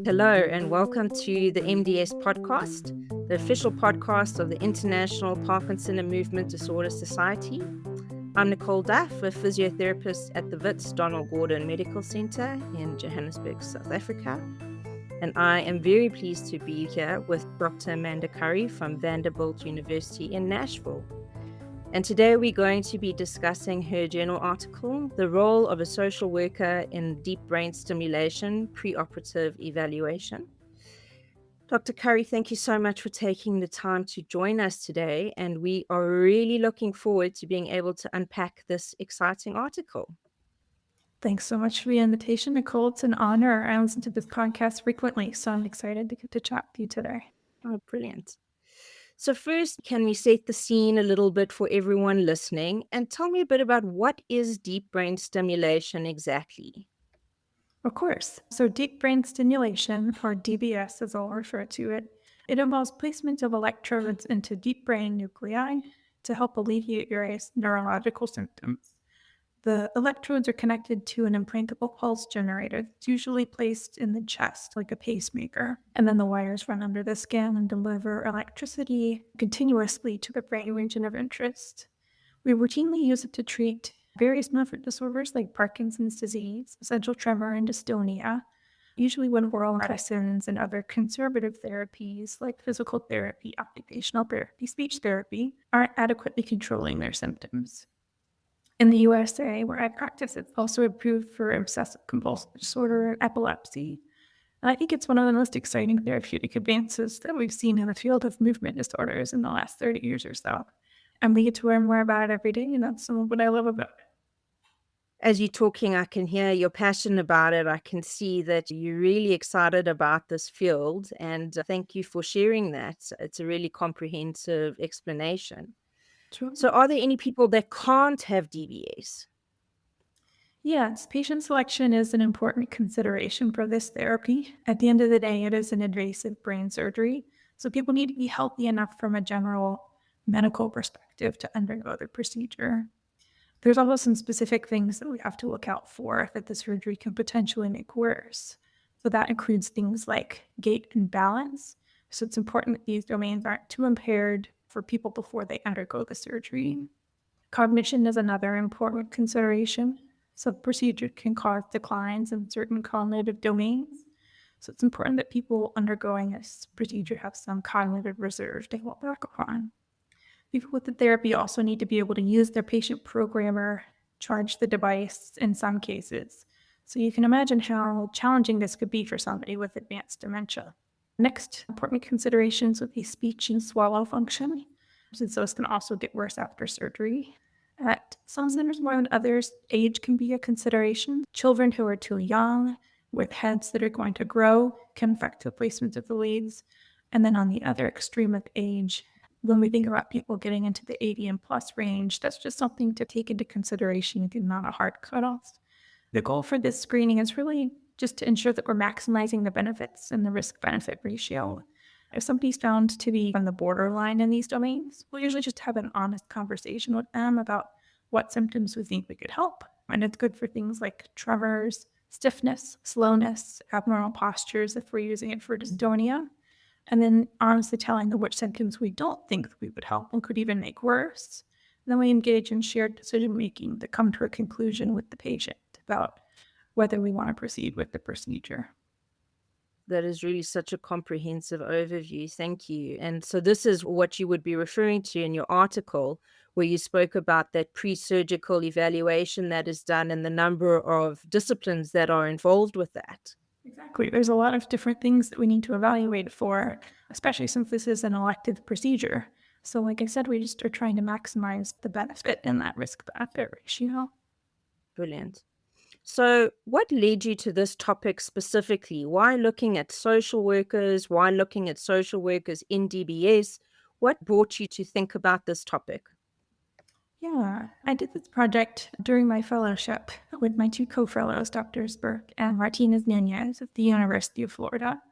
Hello, and welcome to the MDS podcast, the official podcast of the International Parkinson and Movement Disorder Society. I'm Nicole Duff, a physiotherapist at the Wits Donald Gordon Medical Centre in Johannesburg, South Africa. And I am very pleased to be here with Dr. Amanda Currie from Vanderbilt University in Nashville. And today we're going to be discussing her journal article, The Role of a Social Worker in Deep Brain Stimulation, Preoperative Evaluation. Dr. Currie, thank you so much for taking the time to join us today, and we are really looking forward to being able to unpack this exciting article. Thanks so much for the invitation, Nicole. It's an honor. I listen to this podcast frequently, so I'm excited to get to chat with you today. Oh, brilliant. So first, can we set the scene a little bit for everyone listening and tell me a bit about what is deep brain stimulation exactly? Of course. So deep brain stimulation, or DBS as I'll refer to it, it involves placement of electrodes into deep brain nuclei to help alleviate various neurological symptoms. The electrodes are connected to an implantable pulse generator that's usually placed in the chest like a pacemaker. And then the wires run under the skin and deliver electricity continuously to the brain region of interest. We routinely use it to treat various movement disorders like Parkinson's disease, essential tremor, and dystonia, usually when oral medicines and other conservative therapies like physical therapy, occupational therapy, speech therapy aren't adequately controlling their symptoms. In the USA, where I practice, it's also approved for obsessive compulsive disorder and epilepsy. And I think it's one of the most exciting therapeutic advances that we've seen in the field of movement disorders in the last 30 years or so. And we get to learn more about it every day, and that's some of what I love about it. As you're talking, I can hear you're passionate about it. I can see that you're really excited about this field, and thank you for sharing that. It's a really comprehensive explanation. Sure. So are there any people that can't have DBS? Yes, patient selection is an important consideration for this therapy. At the end of the day, it is an invasive brain surgery, so people need to be healthy enough from a general medical perspective to undergo the procedure. There's also some specific things that we have to look out for that the surgery can potentially make worse. So that includes things like gait and balance. So it's important that these domains aren't too impaired for people before they undergo the surgery. Cognition is another important consideration. So the procedure can cause declines in certain cognitive domains. So it's important that people undergoing this procedure have some cognitive reserve to fall back upon. People with the therapy also need to be able to use their patient programmer, charge the device in some cases. So you can imagine how challenging this could be for somebody with advanced dementia. Next, important considerations would be speech and swallow function, since those can also get worse after surgery. At some centers more than others, age can be a consideration. Children who are too young, with heads that are going to grow, can affect the placement of the leads. And then on the other extreme of age, when we think about people getting into the 80 and plus range, that's just something to take into consideration and not a hard cutoff. The goal for this screening is really just to ensure that we're maximizing the benefits and the risk-benefit ratio. If somebody's found to be on the borderline in these domains, we'll usually just have an honest conversation with them about what symptoms we think we could help. And it's good for things like tremors, stiffness, slowness, abnormal postures if we're using it for dystonia. And then honestly telling them which symptoms we don't think we would help and could even make worse. And then we engage in shared decision-making to come to a conclusion with the patient about whether we want to proceed with the procedure. That is really such a comprehensive overview. Thank you. And so this is what you would be referring to in your article, where you spoke about that pre-surgical evaluation that is done and the number of disciplines that are involved with that. Exactly. There's a lot of different things that we need to evaluate for, especially since this is an elective procedure. So like I said, we just are trying to maximize the benefit in that risk-benefit ratio. Brilliant. So what led you to this topic specifically? Why looking at social workers? Why looking at social workers in DBS? What brought you to think about this topic? Yeah, I did this project during my fellowship with my two co-fellows, Drs. Burke and Martinez Nunez at the University of Florida.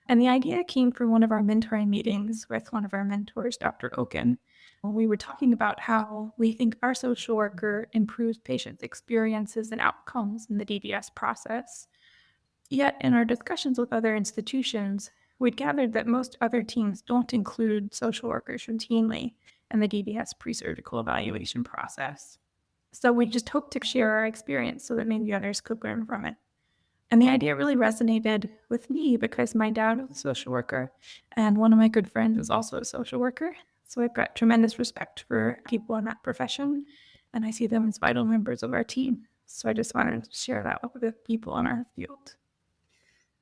And the idea came from one of our mentoring meetings with one of our mentors, Dr. Oken. We were talking about how we think our social worker improves patients' experiences and outcomes in the DBS process. Yet, in our discussions with other institutions, we'd gathered that most other teams don't include social workers routinely in the DBS pre-surgical evaluation process. So we just hope to share our experience so that maybe others could learn from it. And the idea really resonated with me because my dad was a social worker and one of my good friends was also a social worker. So I've got tremendous respect for people in that profession and I see them as vital members of our team. So I just wanted to share that with the people in our field.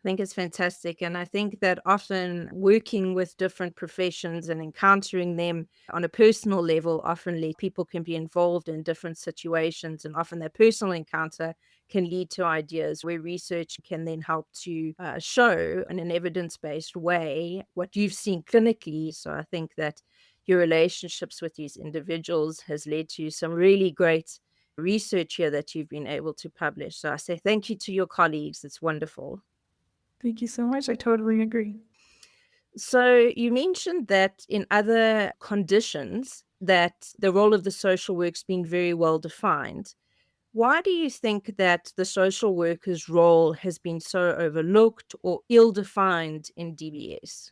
I think it's fantastic. And I think that often working with different professions and encountering them on a personal level, often people can be involved in different situations. And often that personal encounter can lead to ideas where research can then help to show in an evidence based way what you've seen clinically. So I think that your relationships with these individuals has led to some really great research here that you've been able to publish. So I say thank you to your colleagues. It's wonderful. Thank you so much. I totally agree. So you mentioned that in other conditions that the role of the social work's been very well defined. Why do you think that the social worker's role has been so overlooked or ill-defined in DBS?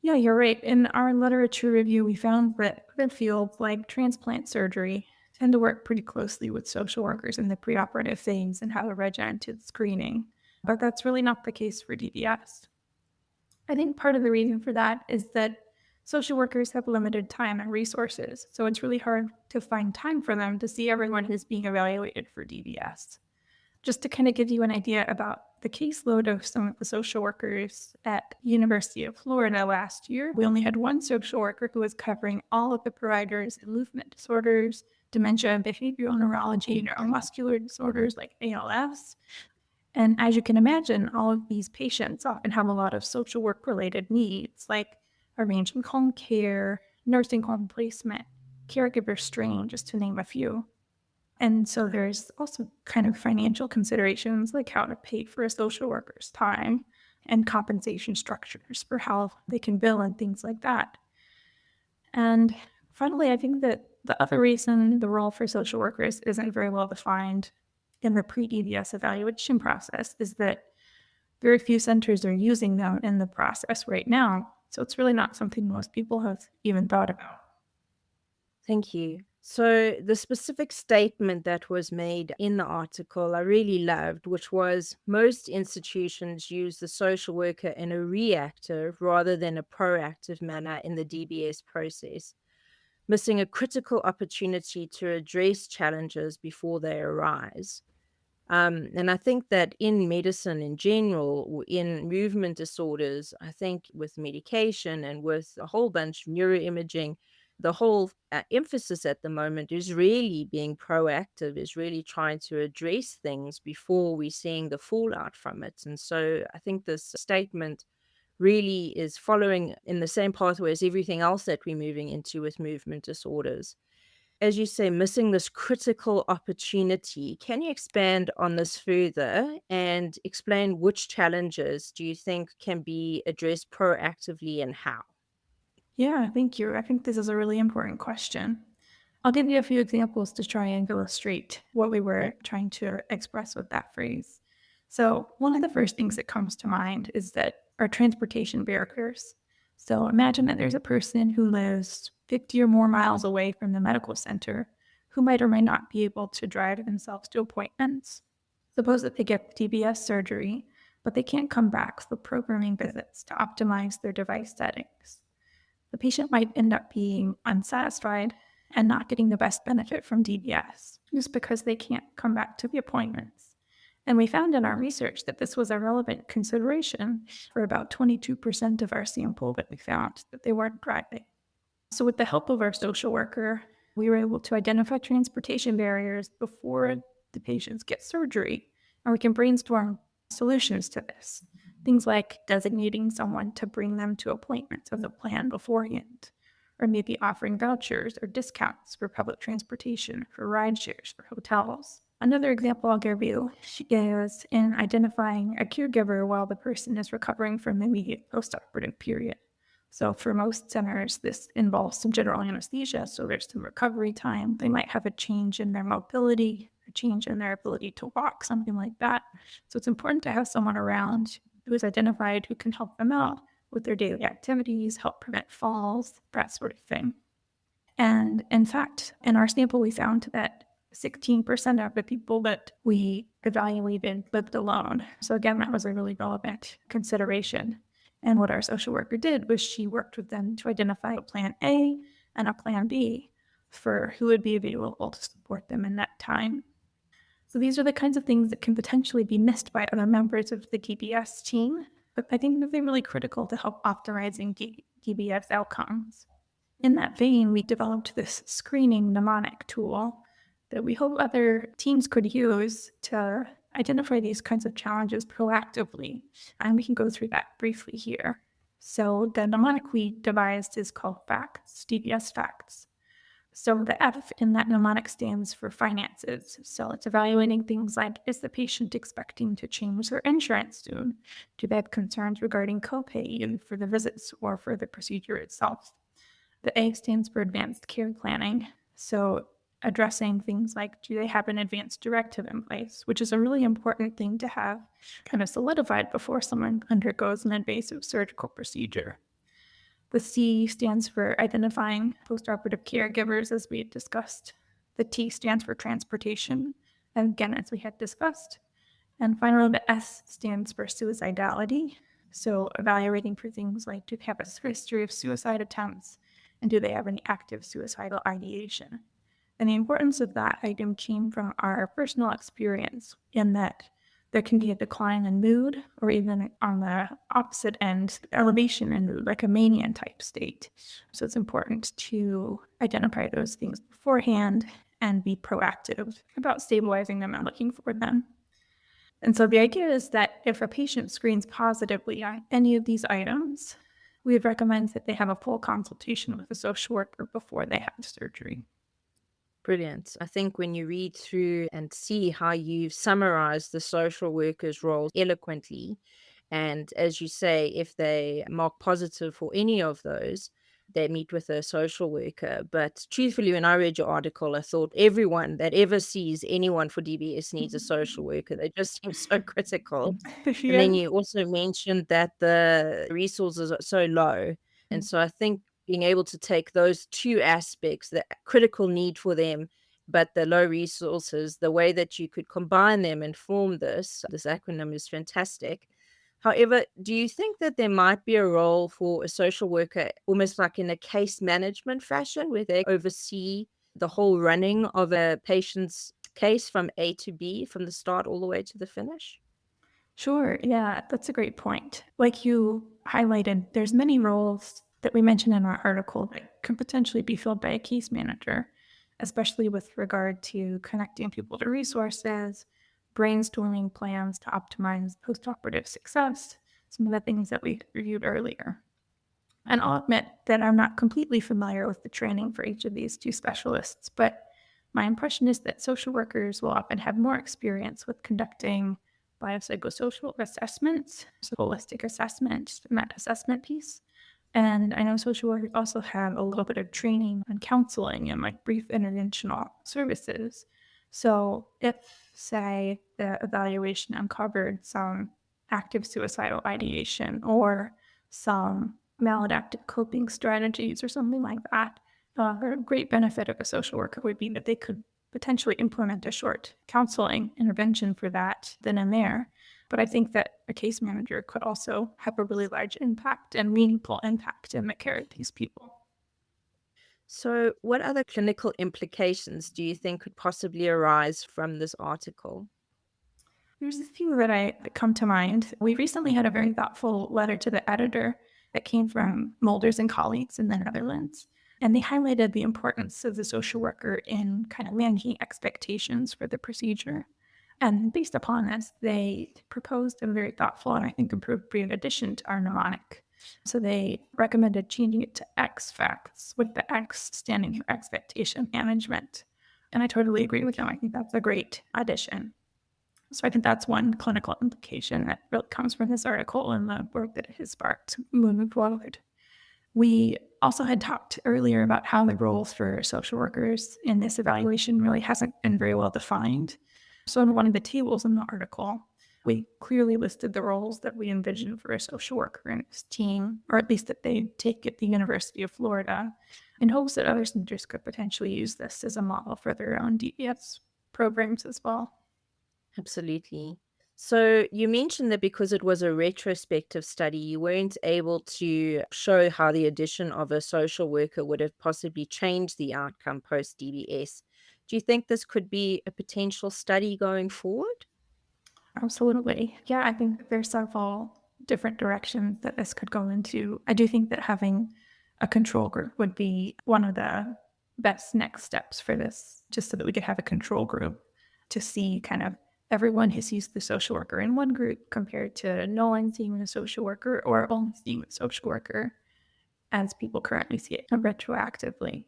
Yeah, you're right. In our literature review, we found that other fields like transplant surgery tend to work pretty closely with social workers in the preoperative phase and have a regimented screening. But that's really not the case for DBS. I think part of the reason for that is that social workers have limited time and resources, so it's really hard to find time for them to see everyone who's being evaluated for DBS. Just to kind of give you an idea about the caseload of some of the social workers at University of Florida last year, we only had one social worker who was covering all of the providers in movement disorders, dementia, behavioral neurology, neuromuscular disorders like ALS. And as you can imagine, all of these patients often have a lot of social work related needs like arranging home care, nursing home placement, caregiver strain, just to name a few. And so there's also kind of financial considerations like how to pay for a social worker's time and compensation structures for how they can bill and things like that. And finally, I think that the other reason the role for social workers isn't very well defined in the pre-DBS evaluation process is that very few centers are using them in the process right now. So it's really not something most people have even thought about. Thank you. So, the specific statement that was made in the article I really loved, which was most institutions use the social worker in a reactive rather than a proactive manner in the DBS process, missing a critical opportunity to address challenges before they arise. And I think that in medicine in general, in movement disorders, I think with medication and with a whole bunch of neuroimaging, the whole emphasis at the moment is really being proactive, is really trying to address things before we're seeing the fallout from it. And so I think this statement really is following in the same pathway as everything else that we're moving into with movement disorders. As you say, missing this critical opportunity. Can you expand on this further and explain which challenges do you think can be addressed proactively and how? Yeah, thank you. I think this is a really important question. I'll give you a few examples to try and illustrate what we were trying to express with that phrase. So, one of the first things that comes to mind is that our transportation barriers. So, imagine that there's a person who lives 50 or more miles away from the medical center who might or might not be able to drive themselves to appointments. Suppose that they get DBS surgery, but they can't come back for programming visits to optimize their device settings. The patient might end up being unsatisfied and not getting the best benefit from DBS just because they can't come back to the appointments. And we found in our research that this was a relevant consideration for about 22% of our sample that we found that they weren't driving. So, with the help of our social worker, we were able to identify transportation barriers before the patients get surgery, and we can brainstorm solutions to this. Things like designating someone to bring them to appointments as a plan beforehand, or maybe offering vouchers or discounts for public transportation, for ride shares, for hotels. Another example I'll give you is in identifying a caregiver while the person is recovering from the immediate postoperative period. So for most centers, this involves some general anesthesia, so there's some recovery time. They might have a change in their mobility, a change in their ability to walk, something like that. So it's important to have someone around who is identified who can help them out with their daily activities, help prevent falls, that sort of thing. And in fact, in our sample, we found that 16% of the people that we evaluated lived alone. So again, that was a really relevant consideration. And what our social worker did was she worked with them to identify a plan A and a plan B for who would be available to support them in that time. So these are the kinds of things that can potentially be missed by other members of the DBS team, but I think that they're really critical to help optimizing DBS outcomes. In that vein, we developed this screening mnemonic tool that we hope other teams could use to identify these kinds of challenges proactively. And we can go through that briefly here. So the mnemonic we devised is called FACTS, DBS FACTS. So the F in that mnemonic stands for finances. So it's evaluating things like, is the patient expecting to change their insurance soon? Do they have concerns regarding copay either for the visits or for the procedure itself? The A stands for advanced care planning. So addressing things like, do they have an advanced directive in place, which is a really important thing to have kind of solidified before someone undergoes an invasive surgical procedure. The C stands for identifying postoperative caregivers, as we had discussed. The T stands for transportation, and again, as we had discussed. And finally, the S stands for suicidality. So evaluating for things like, do they have a history of suicide attempts? And do they have any active suicidal ideation? And the importance of that item came from our personal experience in that there can be a decline in mood, or even on the opposite end, elevation in mood, like a mania type state. So it's important to identify those things beforehand and be proactive about stabilizing them and looking for them. And so the idea is that if a patient screens positively on any of these items, we would recommend that they have a full consultation with a social worker before they have surgery. Brilliant. I think when you read through and see how you've summarized the social worker's role eloquently, and as you say, if they mark positive for any of those, they meet with a social worker. But truthfully, when I read your article, I thought everyone that ever sees anyone for DBS needs a social worker. They just seem so critical. And Yeah. then you also mentioned that the resources are so low. And so I think being able to take those two aspects, the critical need for them, but the low resources, the way that you could combine them and form this acronym is fantastic. However, do you think that there might be a role for a social worker almost like in a case management fashion where they oversee the whole running of a patient's case from A to B, from the start all the way to the finish? Sure. Yeah, that's a great point. Like you highlighted, there's many roles that we mentioned in our article that could potentially be filled by a case manager, especially with regard to connecting people to resources, brainstorming plans to optimize postoperative success, some of the things that we reviewed earlier. And I'll admit that I'm not completely familiar with the training for each of these two specialists, but my impression is that social workers will often have more experience with conducting biopsychosocial assessments, so holistic assessment, that assessment piece. And I know social workers also have a little bit of training on counseling and like brief interventional services. So if, say, the evaluation uncovered some active suicidal ideation or some maladaptive coping strategies or something like that, a great benefit of a social worker would be that they could potentially implement a short counseling intervention for that then and there. But I think that a case manager could also have a really large impact and meaningful impact in the care of these people. So, what other clinical implications do you think could possibly arise from this article? There's a few that come to mind. We recently had a very thoughtful letter to the editor that came from Mulders and colleagues in the Netherlands. And they highlighted the importance of the social worker in kind of managing expectations for the procedure. And based upon this, they proposed a very thoughtful and I think appropriate addition to our mnemonic. So they recommended changing it to X facts, with the X standing for expectation management. And I totally agree with them. I think that's a great addition. So I think that's one clinical implication that really comes from this article and the work that it has sparked moving forward. We also had talked earlier about how the roles for social workers in this evaluation really hasn't been very well defined. So in one of the tables in the article, we clearly listed the roles that we envision for a social worker in this team, or at least that they take at the University of Florida, in hopes that other centers could potentially use this as a model for their own DBS programs as well. Absolutely. So you mentioned that because it was a retrospective study, you weren't able to show how the addition of a social worker would have possibly changed the outcome post DBS. Do you think this could be a potential study going forward? Absolutely. Yeah, I think that there's several different directions that this could go into. I do think that having a control group would be one of the best next steps for this, just so that we could have a control group to see kind of everyone who sees the social worker in one group compared to no one seeing the social worker or only seeing the social worker as people currently see it retroactively.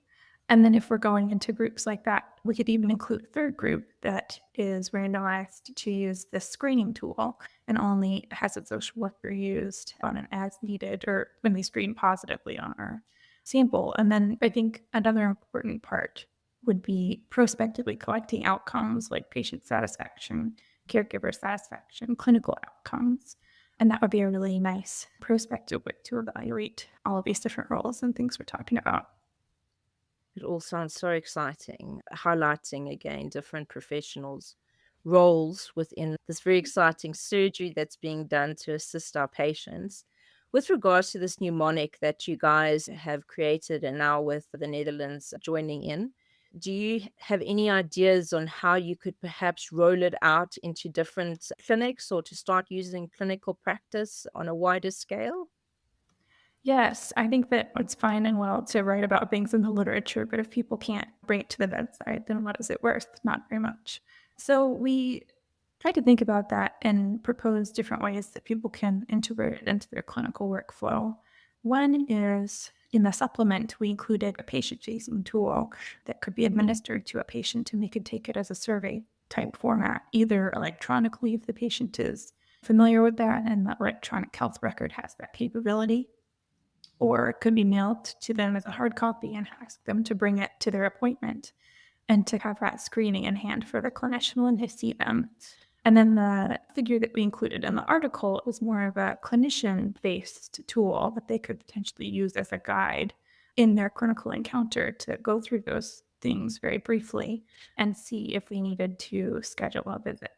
And then if we're going into groups like that, we could even include a third group that is randomized to use this screening tool and only has its social worker used on an as needed or when they screen positively on our sample. And then I think another important part would be prospectively collecting outcomes like patient satisfaction, caregiver satisfaction, clinical outcomes. And that would be a really nice prospective way to evaluate all of these different roles and things we're talking about. It all sounds so exciting, highlighting again different professionals' roles within this very exciting surgery that's being done to assist our patients. With regards to this mnemonic that you guys have created and now with the Netherlands joining in, do you have any ideas on how you could perhaps roll it out into different clinics or to start using clinical practice on a wider scale? Yes, I think that it's fine and well to write about things in the literature, but if people can't bring it to the bedside, then what is it worth? Not very much. So we try to think about that and propose different ways that people can integrate it into their clinical workflow. One is in the supplement, we included a patient-facing tool that could be administered to a patient, and they could take it as a survey type format, either electronically if the patient is familiar with that and the electronic health record has that capability, or it could be mailed to them as a hard copy and ask them to bring it to their appointment and to have that screening in hand for the clinician when they see them. And then the figure that we included in the article was more of a clinician-based tool that they could potentially use as a guide in their clinical encounter to go through those things very briefly and see if we needed to schedule a visit.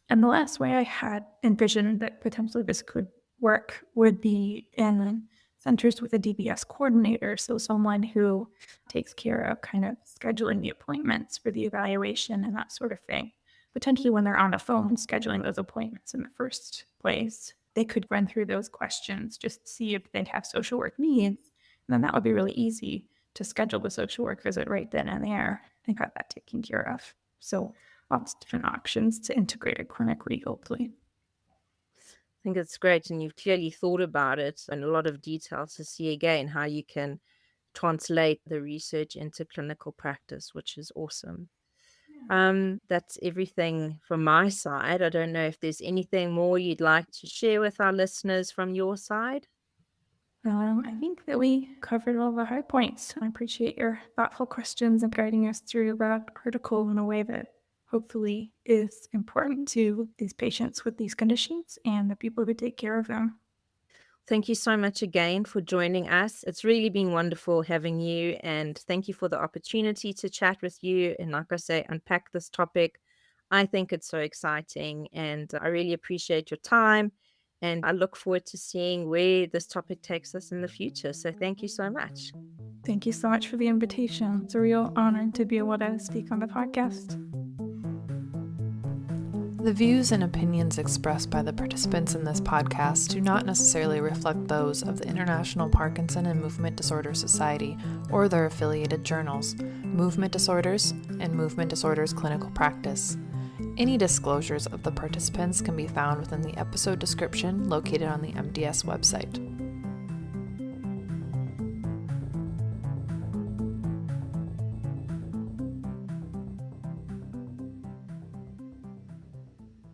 And the last way I had envisioned that potentially this could work would be in centers with a DBS coordinator. So someone who takes care of kind of scheduling the appointments for the evaluation and that sort of thing. Potentially when they're on the phone scheduling those appointments in the first place, they could run through those questions, just see if they'd have social work needs. And then that would be really easy to schedule the social work visit right then and there and got that taken care of. So lots of different options to integrate it clinically, hopefully. I think it's great, and you've clearly thought about it in a lot of detail to see again how you can translate the research into clinical practice, which is awesome. That's everything from my side. I don't know if there's anything more you'd like to share with our listeners from your side. I think that we covered all the high points. I appreciate your thoughtful questions and guiding us through that article in a way that hopefully is important to these patients with these conditions and the people who take care of them. Thank you so much again for joining us. It's really been wonderful having you, and thank you for the opportunity to chat with you and, like I say, unpack this topic. I think it's so exciting, and I really appreciate your time, and I look forward to seeing where this topic takes us in the future. So thank you so much. Thank you so much for the invitation. It's a real honor to be able to speak on the podcast. The views and opinions expressed by the participants in this podcast do not necessarily reflect those of the International Parkinson and Movement Disorder Society or their affiliated journals, Movement Disorders and Movement Disorders Clinical Practice. Any disclosures of the participants can be found within the episode description located on the MDS website.